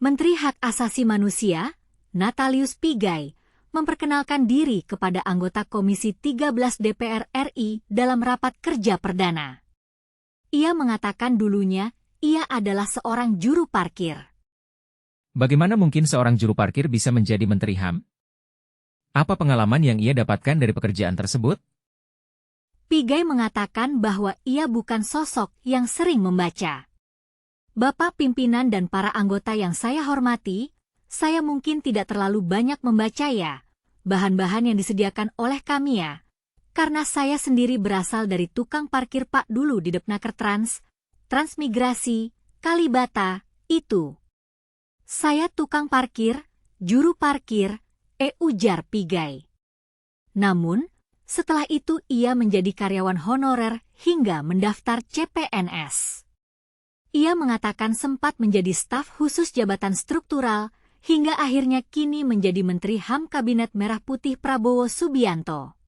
Menteri Hak Asasi Manusia, Natalius Pigai, memperkenalkan diri kepada anggota Komisi 13 DPR RI dalam rapat kerja perdana. Ia mengatakan dulunya ia adalah seorang juru parkir. Bagaimana mungkin seorang juru parkir bisa menjadi Menteri HAM? Apa pengalaman yang ia dapatkan dari pekerjaan tersebut? Pigai mengatakan bahwa ia bukan sosok yang sering membaca. Bapak pimpinan dan para anggota yang saya hormati, saya mungkin tidak terlalu banyak membaca ya, bahan-bahan yang disediakan oleh kami ya. Karena saya sendiri berasal dari tukang parkir Pak dulu di Depnaker Transmigrasi, Kalibata, itu. Saya tukang parkir, juru parkir, ujar Pigai. Namun, setelah itu ia menjadi karyawan honorer hingga mendaftar CPNS. Ia mengatakan sempat menjadi staf khusus jabatan struktural, hingga akhirnya kini menjadi Menteri HAM Kabinet Merah Putih Prabowo Subianto.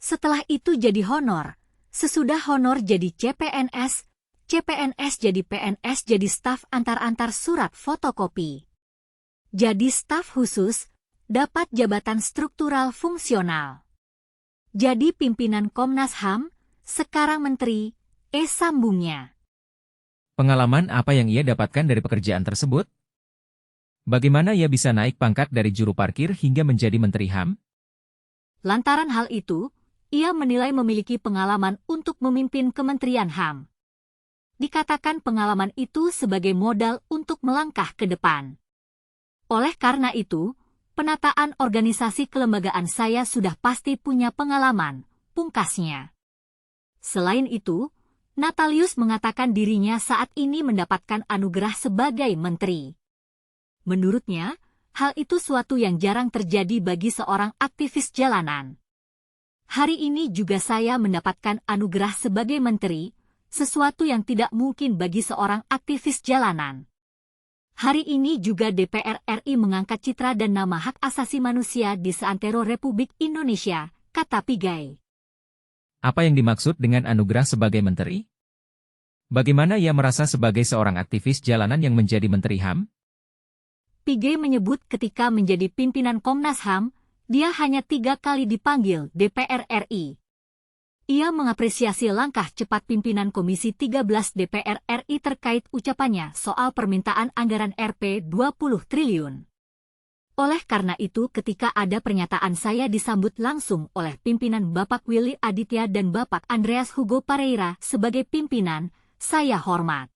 Setelah itu jadi honor, sesudah honor jadi CPNS, CPNS jadi PNS jadi staf antar-antar surat fotokopi. Jadi staf khusus, dapat jabatan struktural fungsional. Jadi pimpinan Komnas HAM, sekarang Menteri, sambungnya. Pengalaman apa yang ia dapatkan dari pekerjaan tersebut? Bagaimana ia bisa naik pangkat dari juru parkir hingga menjadi Menteri HAM? Lantaran hal itu, ia menilai memiliki pengalaman untuk memimpin Kementerian HAM. Dikatakan pengalaman itu sebagai modal untuk melangkah ke depan. Oleh karena itu, penataan organisasi kelembagaan saya sudah pasti punya pengalaman, pungkasnya. Selain itu, Natalius mengatakan dirinya saat ini mendapatkan anugerah sebagai menteri. Menurutnya, hal itu suatu yang jarang terjadi bagi seorang aktivis jalanan. Hari ini juga saya mendapatkan anugerah sebagai menteri, sesuatu yang tidak mungkin bagi seorang aktivis jalanan. Hari ini juga DPR RI mengangkat citra dan nama hak asasi manusia di seantero Republik Indonesia, kata Pigai. Apa yang dimaksud dengan anugerah sebagai menteri? Bagaimana ia merasa sebagai seorang aktivis jalanan yang menjadi Menteri HAM? Pigai menyebut ketika menjadi pimpinan Komnas HAM, dia hanya 3 kali dipanggil DPR RI. Ia mengapresiasi langkah cepat pimpinan Komisi 13 DPR RI terkait ucapannya soal permintaan anggaran Rp 20 triliun. Oleh karena itu ketika ada pernyataan saya disambut langsung oleh pimpinan Bapak Willy Aditya dan Bapak Andreas Hugo Pareira sebagai pimpinan, saya hormat.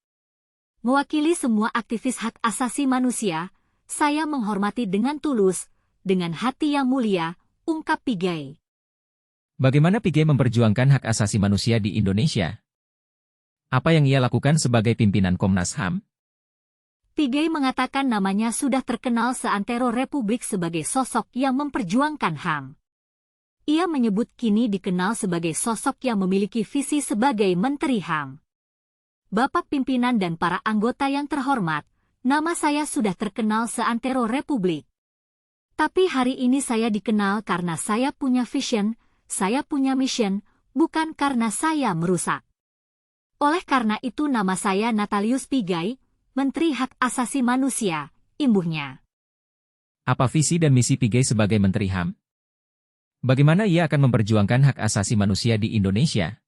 Mewakili semua aktivis hak asasi manusia, saya menghormati dengan tulus, dengan hati yang mulia, ungkap Pigai. Bagaimana Pigai memperjuangkan hak asasi manusia di Indonesia? Apa yang ia lakukan sebagai pimpinan Komnas HAM? Pigai mengatakan namanya sudah terkenal seantero Republik sebagai sosok yang memperjuangkan HAM. Ia menyebut kini dikenal sebagai sosok yang memiliki visi sebagai Menteri HAM. Bapak pimpinan dan para anggota yang terhormat, nama saya sudah terkenal seantero Republik. Tapi hari ini saya dikenal karena saya punya vision, saya punya mission, bukan karena saya merusak. Oleh karena itu nama saya Natalius Pigai, Menteri Hak Asasi Manusia, imbuhnya. Apa visi dan misi Pigai sebagai Menteri HAM? Bagaimana ia akan memperjuangkan hak asasi manusia di Indonesia?